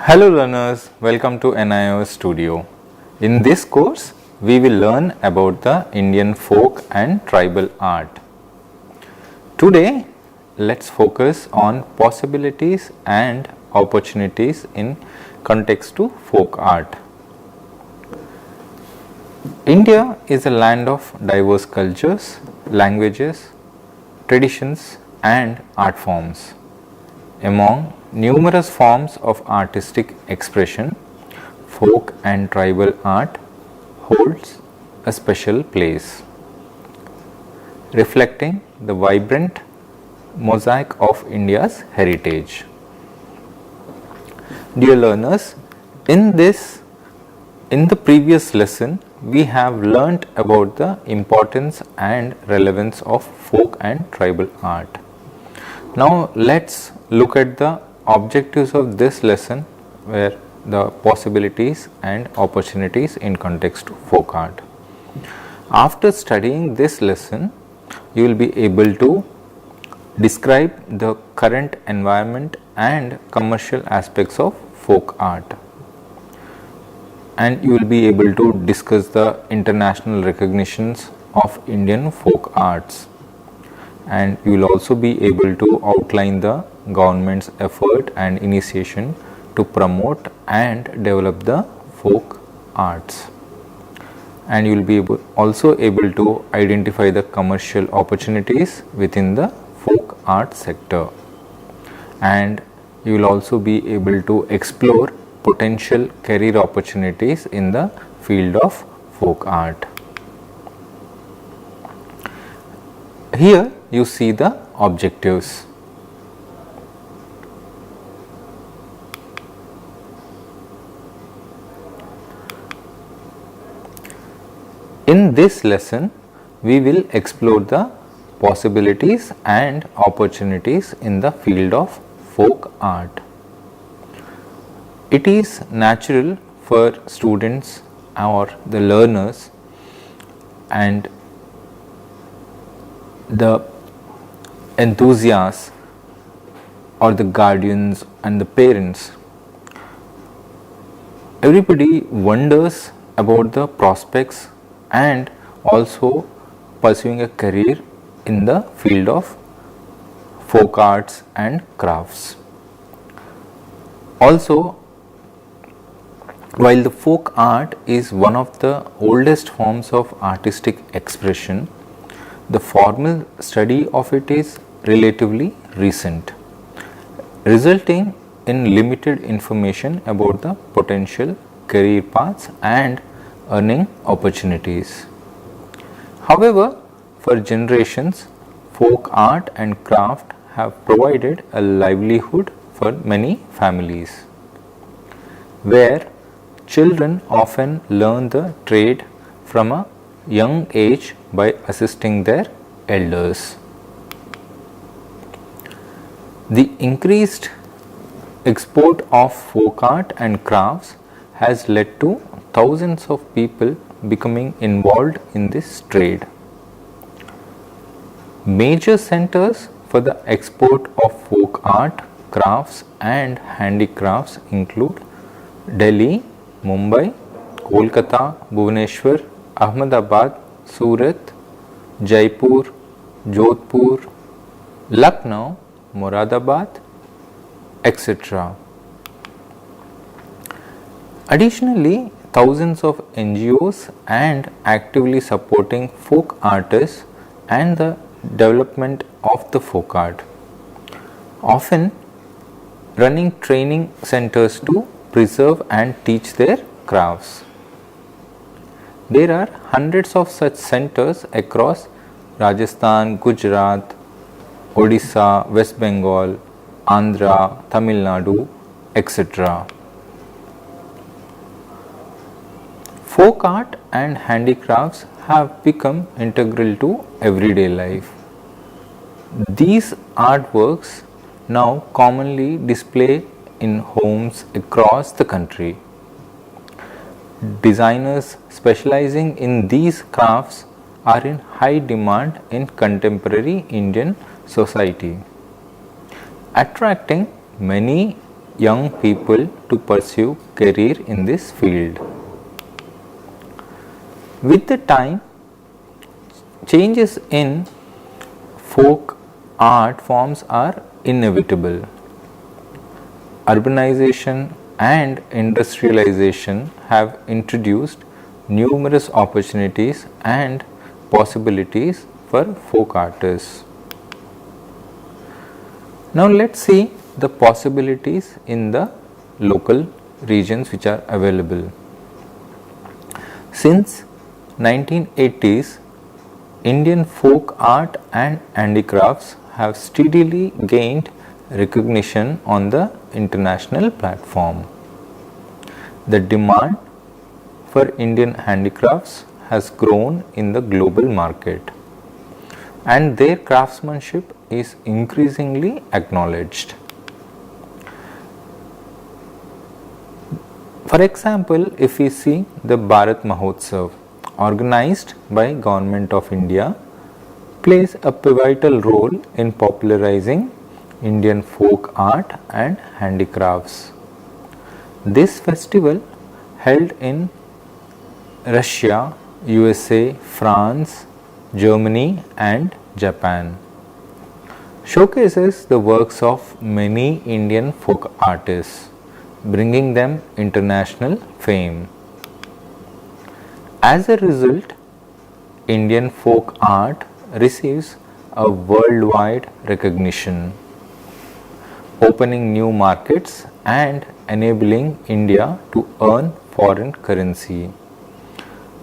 Hello learners, welcome to NIO Studio. In this course, we will learn about the Indian folk and tribal art. Today, let's focus on possibilities and opportunities in context to folk art. India is a land of diverse cultures, languages, traditions and art forms. Among numerous forms of artistic expression, folk and tribal art holds a special place, reflecting the vibrant mosaic of India's heritage. Dear learners, in the previous lesson, we have learnt about the importance and relevance of folk and tribal art. Now let's look at the objectives of this lesson, where the possibilities and opportunities in context to folk art. After studying this lesson, you will be able to describe the current environment and commercial aspects of folk art, and you will be able to discuss the international recognitions of Indian folk arts, and you will also be able to outline the government's effort and initiation to promote and develop the folk arts, and you will be also able to identify the commercial opportunities within the folk art sector, and you will also be able to explore potential career opportunities in the field of folk art. Here you see the objectives. In this lesson, we will explore the possibilities and opportunities in the field of folk art. It is natural for students or the learners and the enthusiasts or the guardians and the parents. Everybody wonders about the prospects and also pursuing a career in the field of folk arts and crafts. Also, while the folk art is one of the oldest forms of artistic expression, the formal study of it is relatively recent, resulting in limited information about the potential career paths and earning opportunities. However, for generations, folk art and craft have provided a livelihood for many families, where children often learn the trade from a young age by assisting their elders. The increased export of folk art and crafts has led to thousands of people becoming involved in this trade. Major centers for the export of folk art, crafts and handicrafts include Delhi, Mumbai, Kolkata, Bhubaneswar, Ahmedabad, Surat, Jaipur, Jodhpur, Lucknow, Moradabad, etc. Additionally, thousands of NGOs and actively supporting folk artists and the development of the folk art, often running training centers to preserve and teach their crafts. There are hundreds of such centers across Rajasthan, Gujarat, Odisha, West Bengal, Andhra, Tamil Nadu, etc. Folk art and handicrafts have become integral to everyday life. These artworks now commonly display in homes across the country. Designers specializing in these crafts are in high demand in contemporary Indian society, attracting many young people to pursue career in this field. With the time, changes in folk art forms are inevitable. Urbanization and industrialization have introduced numerous opportunities and possibilities for folk artists. Now let's see the possibilities in the local regions which are available. Since 1980s, Indian folk art and handicrafts have steadily gained recognition on the international platform. The demand for Indian handicrafts has grown in the global market, and their craftsmanship is increasingly acknowledged. For example, if we see the Bharat Mahotsav organized by Government of India plays a pivotal role in popularizing Indian folk art and handicrafts. This festival, held in Russia, USA, France, Germany and Japan, showcases the works of many Indian folk artists, bringing them international fame. As a result, Indian folk art receives a worldwide recognition, opening new markets and enabling India to earn foreign currency.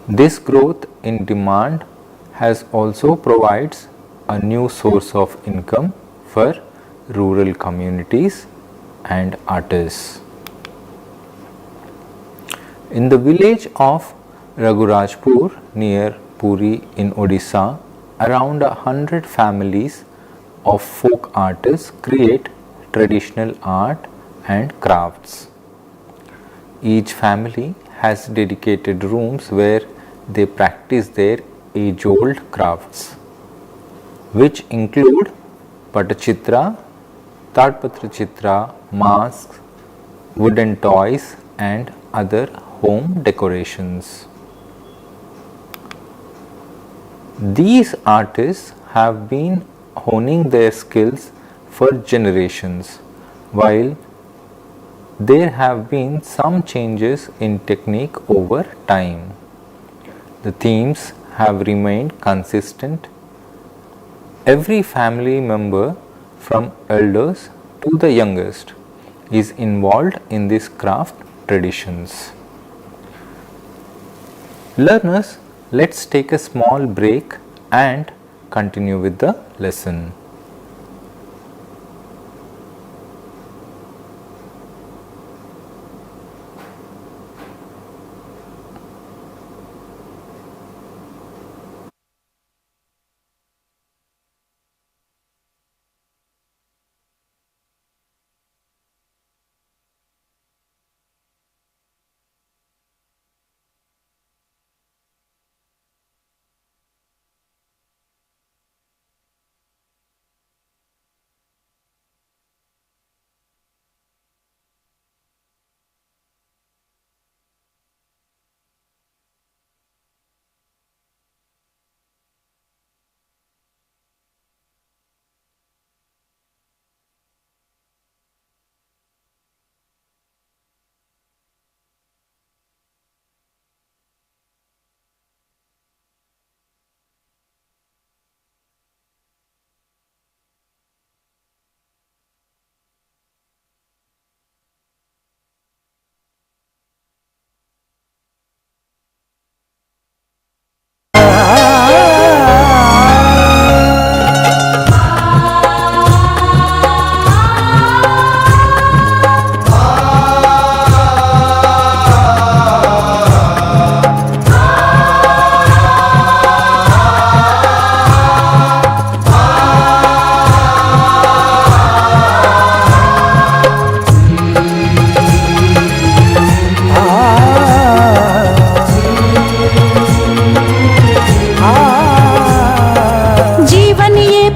This growth in demand has also provides a new source of income for rural communities and artists. In the village of Raghurajpur near Puri in Odisha, around 100 families of folk artists create traditional art and crafts. Each family has dedicated rooms where they practice their age-old crafts, which include Patachitra, Tadpatra Chitra, masks, wooden toys and other home decorations. These artists have been honing their skills for generations, while there have been some changes in technique over time. The themes have remained consistent. Every family member, from elders to the youngest, is involved in these craft traditions. Learners, let's take a small break and continue with the lesson.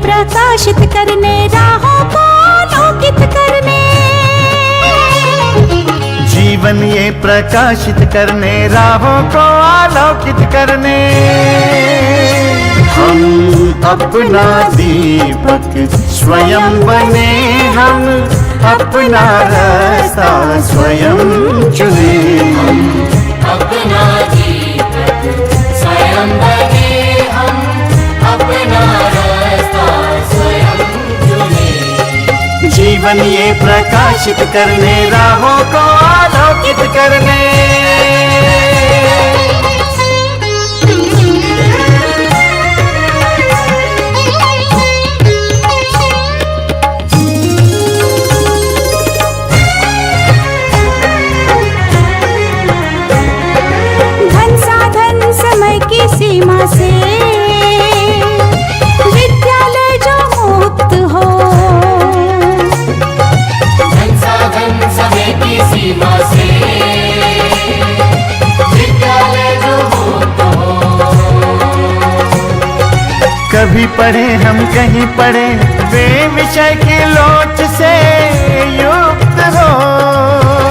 प्रकाशित करने राहों को आलोकित करने ये प्रकाशित करने, राहों को आलोकित करने, हम अपना दीपक स्वयं बने, हम अपना रास्ता स्वयं चुने। अपना दीपक स्वयं बने, हम अपना रास्ता स्वयं चुने। जीवन ये प्रकाशित करने, राहों को आलोकित करने। धन साधन समय की सीमा से विद्यालय जो मुक्त हो, धन साधन समय की सीमा से विद्यालय जो मुक्त हो। कभी पढ़े हम कहीं पढ़े, वे विषय की लोच से युक्त हो।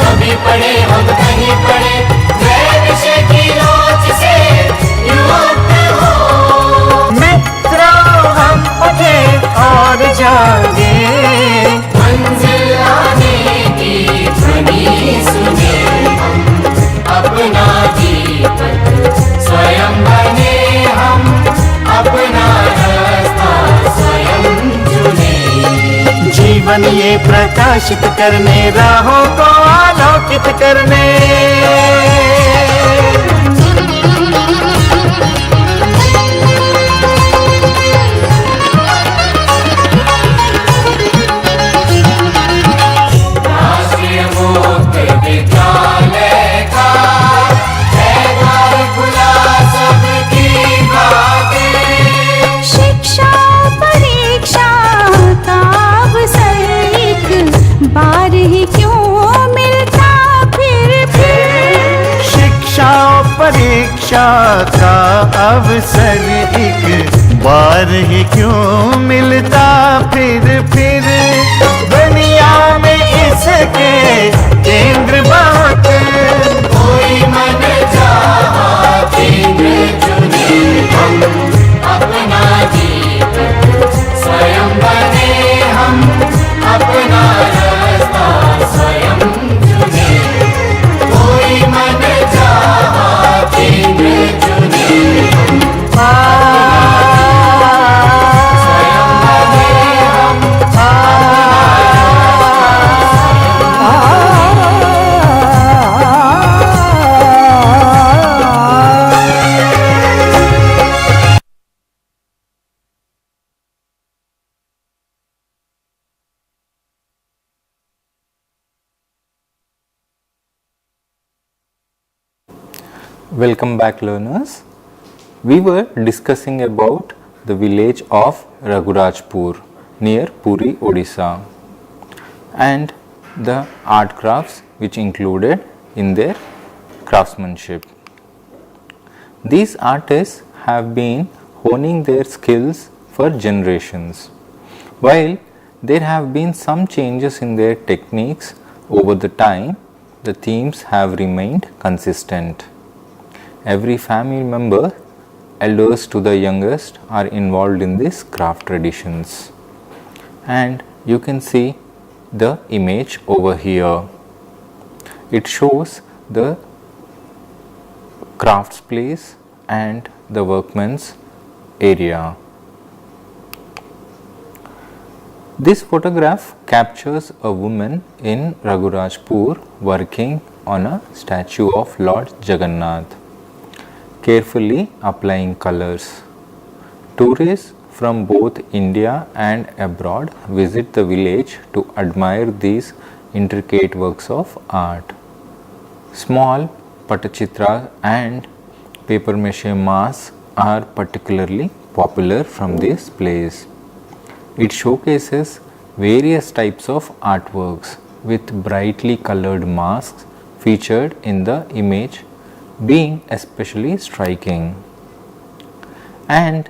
कभी पढ़े हम कहीं पढ़े, वे विषय की लोच से युक्त हो। मित्रों हम उठे और जागे, मंजिल आने की ध्वनि सुने। हम अपना दीपक स्वयं बने, हम अपना रास्ता स्वयं चुने। जीवन ये प्रकाशित करने, राहों को आलोकित करने। राष्ट्रीय मुक्त विद्यालय का है द्वार खुला सबकी बातें। शिक्षा परीक्षा का अवसर एक बार ही क्यों मिलता फिर। शिक्षा और परीक्षा का अवसर एक बार ही क्यों मिलता फिर। दुनिया में इसके केंद्र बहुत, कोई मन चाहा केंद्र चुने। हम अपना दीपक स्वयं बने, हम अपना रास्ता स्वयं चुने। कोई मन चाहा केंद्र चुने। स्वयं बने, हम Welcome back, learners. We were discussing about the village of Raghurajpur near Puri, Odisha, and the art crafts which included in their craftsmanship. These artists have been honing their skills for generations. While there have been some changes in their techniques over the time, the themes have remained consistent. Every family member, elders to the youngest, are involved in these craft traditions. And you can see the image over here. It shows the crafts place and the workman's area. This photograph captures a woman in Raghurajpur working on a statue of Lord Jagannath, carefully applying colors. Tourists from both India and abroad visit the village to admire these intricate works of art. Small Patachitra and paper mache masks are particularly popular from this place. It showcases various types of artworks with brightly colored masks featured in the image being especially striking. And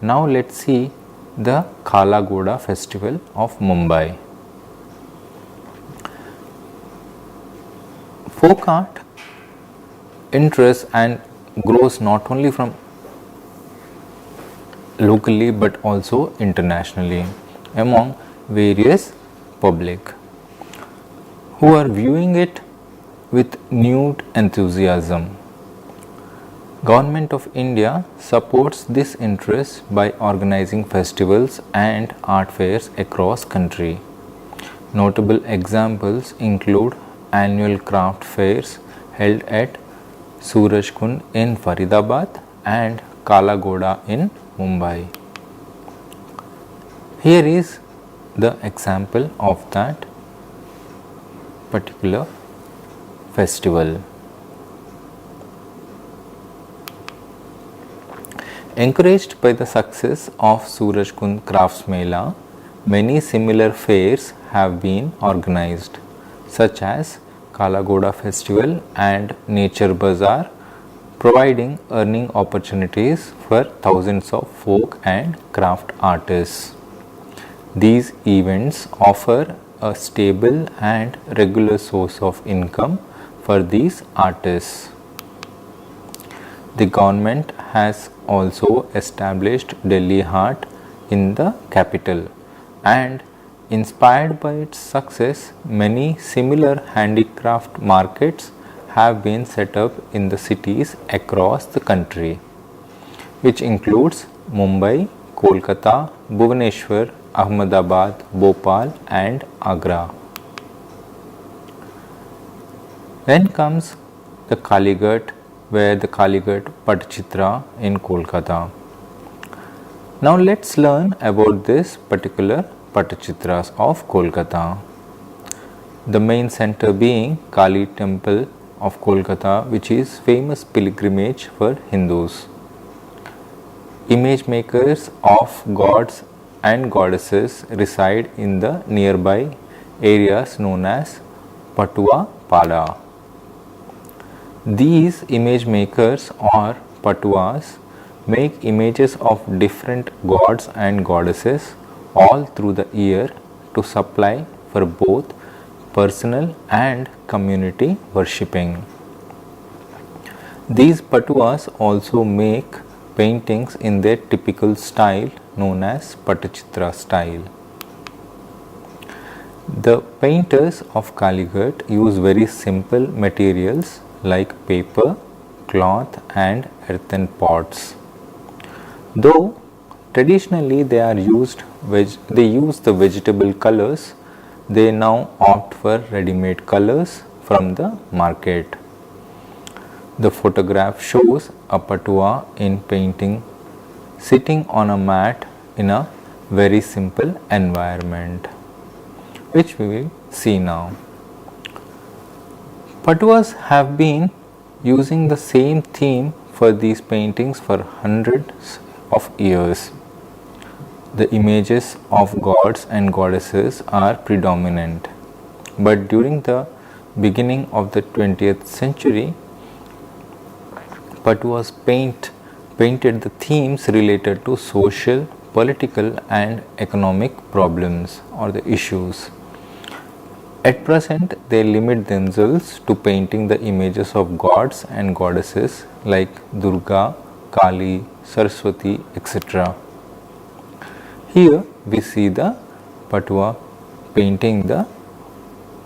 now let's see the Kala Ghoda festival of Mumbai. folk art interests and grows not only from locally but also internationally among various public who are viewing it with renewed enthusiasm. Government of India supports this interest by organizing festivals and art fairs across country. Notable examples include annual craft fairs held at Surajkund in Faridabad and Kala Ghoda in Mumbai. Here is the example of that particular festival. Encouraged by the success of Surajkund Crafts Mela, many similar fairs have been organized, such as Kala Ghoda Festival and Nature Bazaar, providing earning opportunities for thousands of folk and craft artists. These events offer a stable and regular source of income for these artists. The government has also established Delhi Haat in the capital, and inspired by its success, many similar handicraft markets have been set up in the cities across the country, which includes Mumbai, Kolkata, Bhubaneswar, Ahmedabad, Bhopal and Agra. Then comes the Kalighat, where the Kalighat Patchitra in Kolkata. Now let's learn about this particular Patchitras of Kolkata. The main center being Kali Temple of Kolkata, which is famous pilgrimage for Hindus. Image makers of gods and goddesses reside in the nearby areas known as Patua Pada. These image makers or patuas make images of different gods and goddesses all through the year to supply for both personal and community worshipping. These patuas also make paintings in their typical style known as Patachitra style. The painters of Kalighat use very simple materials like paper, cloth and earthen pots. Though traditionally they use the vegetable colors, they now opt for ready-made colors from the market. The photograph shows a patua in painting sitting on a mat in a very simple environment, which we will see now. Patuas have been using the same theme for these paintings for hundreds of years. The images of gods and goddesses are predominant, but during the beginning of the 20th century, Patuas painted the themes related to social, political and economic problems or the issues. At present, they limit themselves to painting the images of gods and goddesses like Durga, Kali, Saraswati, etc. Here we see the Patua painting the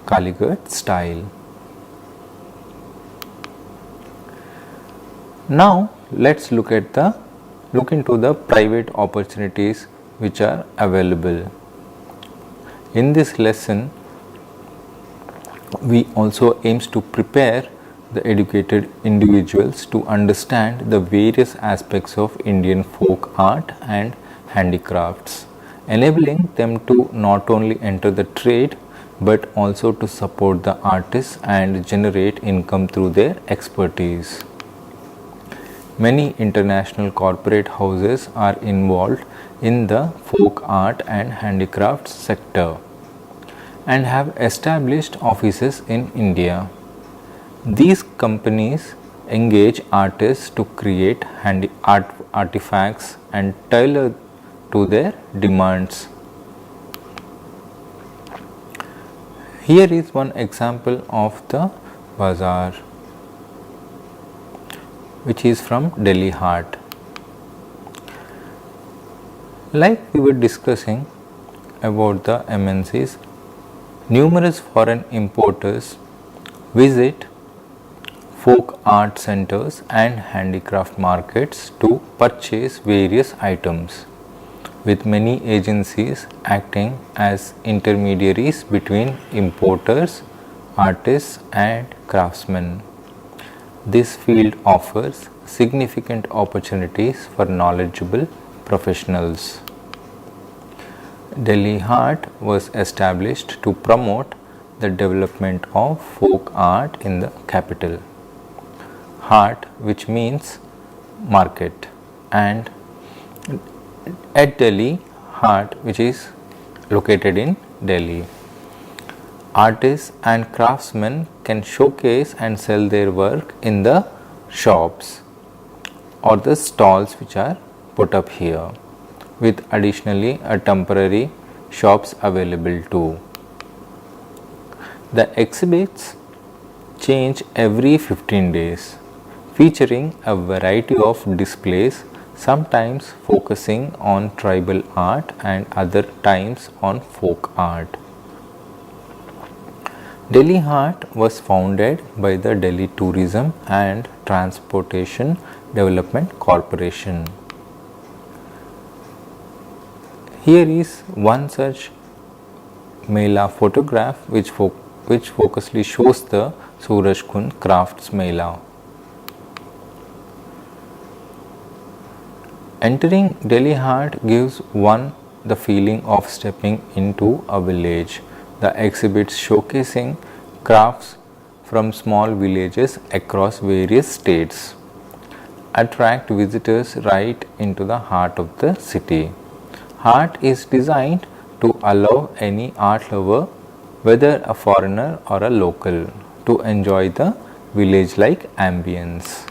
Kalighat style. Now let's look into the private opportunities which are available. In this lesson, we also aims to prepare the educated individuals to understand the various aspects of Indian folk art and handicrafts, enabling them to not only enter the trade but also to support the artists and generate income through their expertise. Many international corporate houses are involved in the folk art and handicrafts sector and have established offices in India. These companies engage artists to create artifacts and tailor to their demands. Here is one example of the Bazaar, which is from Delhi Haat. Like we were discussing about the MNCs, numerous foreign importers visit folk art centers and handicraft markets to purchase various items, with many agencies acting as intermediaries between importers, artists and craftsmen. This field offers significant opportunities for knowledgeable professionals. Delhi Haat was established to promote the development of folk art in the capital. Haat, which means market, and at Delhi Haat, which is located in Delhi. Artists and craftsmen can showcase and sell their work in the shops or the stalls which are put up here, with additionally a temporary shops available too. The exhibits change every 15 days, featuring a variety of displays, sometimes focusing on tribal art and other times on folk art. Delhi Haat was founded by the Delhi Tourism and Transportation Development Corporation. Here is one such Mela photograph which focusly shows the Surajkund Crafts Mela. Entering Delhi Haat gives one the feeling of stepping into a village. The exhibits showcasing crafts from small villages across various states attract visitors right into the heart of the city. Haat is designed to allow any art lover, whether a foreigner or a local, to enjoy the village-like ambience.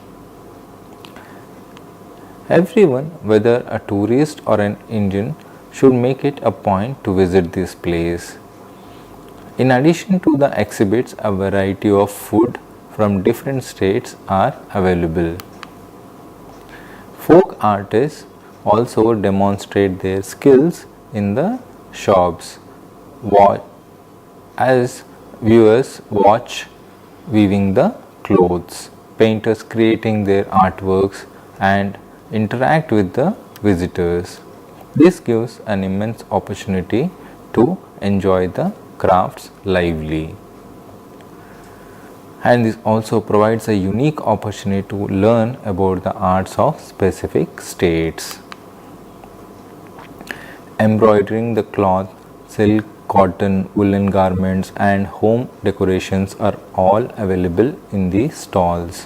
Everyone, whether a tourist or an Indian, should make it a point to visit this place. In addition to the exhibits, a variety of food from different states are available. Folk artists also demonstrate their skills in the shops as viewers watch weaving the clothes, painters creating their artworks and interact with the visitors. This gives an immense opportunity to enjoy the crafts lively, and this also provides a unique opportunity to learn about the arts of specific states. Embroidering the cloth, silk, cotton, woolen garments and home decorations are all available in these stalls.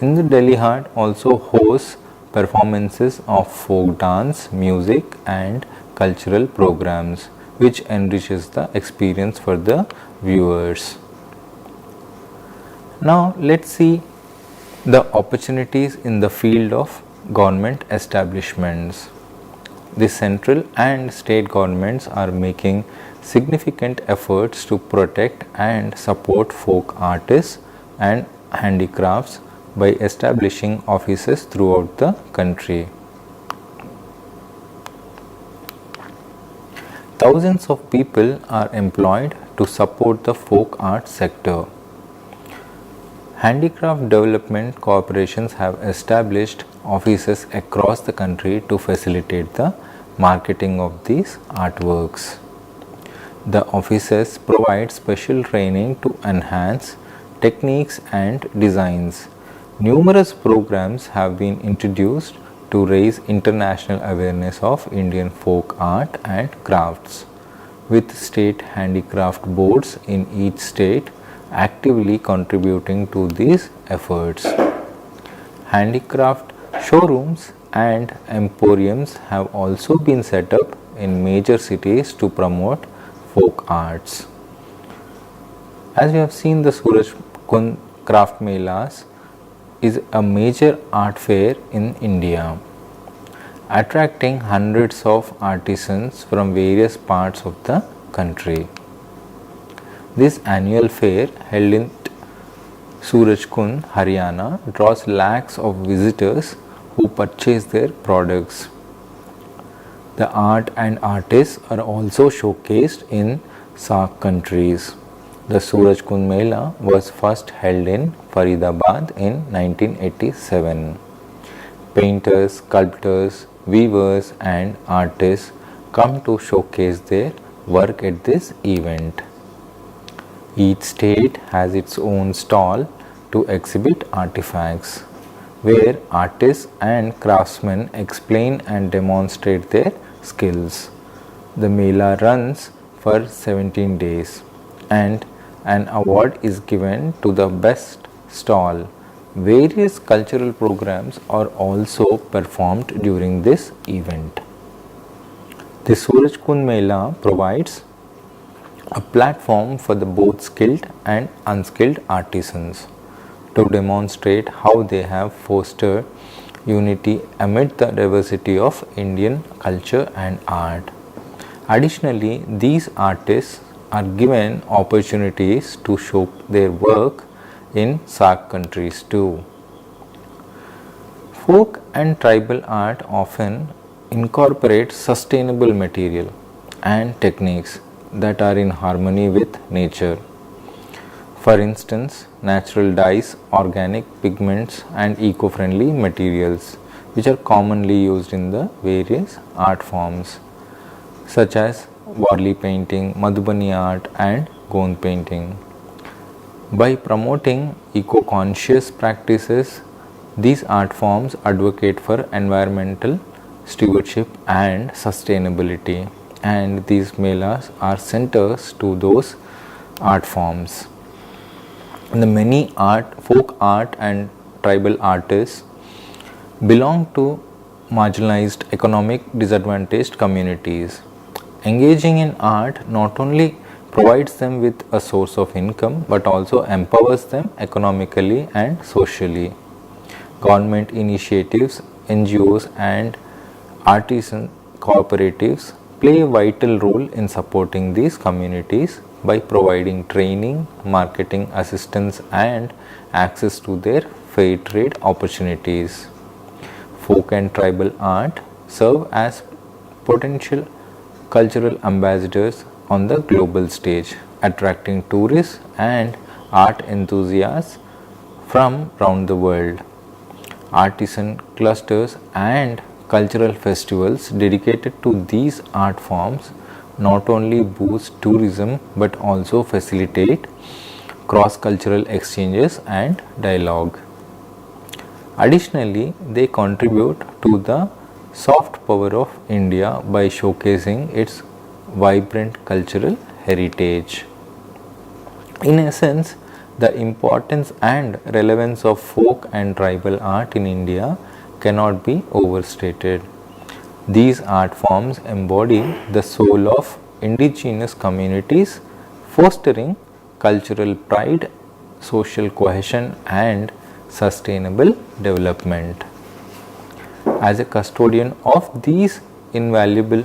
In the Delhi Haat also hosts performances of folk dance, music and cultural programs, which enriches the experience for the viewers. Now let's see the opportunities in the field of government establishments. The central and state governments are making significant efforts to protect and support folk artists and handicrafts by establishing offices throughout the country. Thousands of people are employed to support the folk art sector. Handicraft development corporations have established offices across the country to facilitate the marketing of these artworks. The offices provide special training to enhance techniques and designs. Numerous programs have been introduced to raise international awareness of Indian folk art and crafts, with state handicraft boards in each state actively contributing to these efforts. Handicraft showrooms and emporiums have also been set up in major cities to promote folk arts. As we have seen, the Surajkund Craft Melas is a major art fair in India, attracting hundreds of artisans from various parts of the country. This annual fair, held Surajkund, Haryana draws lakhs of visitors who purchase their products. The art and artists are also showcased in SAARC countries. The Surajkund Mela was first held in Faridabad in 1987. Painters, sculptors, weavers and artists come to showcase their work at this event. Each state has its own stall to exhibit artifacts, where artists and craftsmen explain and demonstrate their skills. The Mela runs for 17 days and an award is given to the best stall. Various cultural programs are also performed during this event. The Surajkund Mela provides a platform for the both skilled and unskilled artisans to demonstrate how they have fostered unity amid the diversity of Indian culture and art. Additionally, these artists are given opportunities to show their work in SAARC countries too. Folk and tribal art often incorporate sustainable material and techniques that are in harmony with nature. For instance, natural dyes, organic pigments and eco-friendly materials which are commonly used in the various art forms such as Warli painting, Madhubani art and Gond painting. By promoting eco-conscious practices, these art forms advocate for environmental stewardship and sustainability, and these melas are centers to those art forms. The many folk art and tribal artists belong to marginalized, economic disadvantaged communities. Engaging in art not only provides them with a source of income but also empowers them economically and socially. Government initiatives, NGOs and artisan cooperatives play a vital role in supporting these communities by providing training, marketing assistance and access to their fair trade opportunities. Folk and tribal art serve as potential cultural ambassadors on the global stage, attracting tourists and art enthusiasts from around the world. Artisan clusters and cultural festivals dedicated to these art forms not only boost tourism but also facilitate cross-cultural exchanges and dialogue. Additionally, they contribute to the soft power of India by showcasing its vibrant cultural heritage. In essence, the importance and relevance of folk and tribal art in India cannot be overstated. These art forms embody the soul of indigenous communities, fostering cultural pride, social cohesion and sustainable development. As a custodian of these invaluable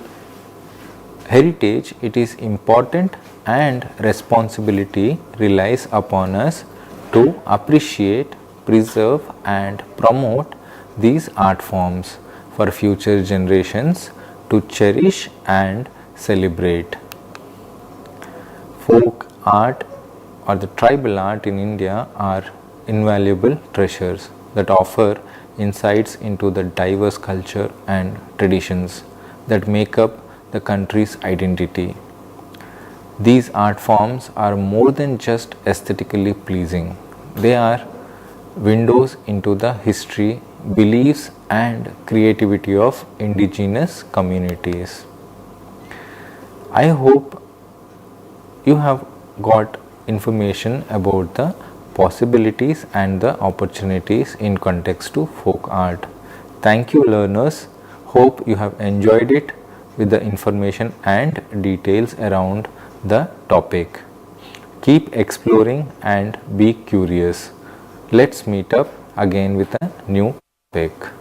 heritage, it is important and responsibility relies upon us to appreciate, preserve and promote these art forms for future generations to cherish and celebrate. Folk art or the tribal art in India are invaluable treasures that offer insights into the diverse culture and traditions that make up the country's identity. These art forms are more than just aesthetically pleasing. They are windows into the history, beliefs and creativity of indigenous communities. I hope you have got information about the possibilities and the opportunities in context to folk art. Thank you learners. Hope you have enjoyed it with the information and details around the topic. Keep exploring and be curious. Let's meet up again with a new topic.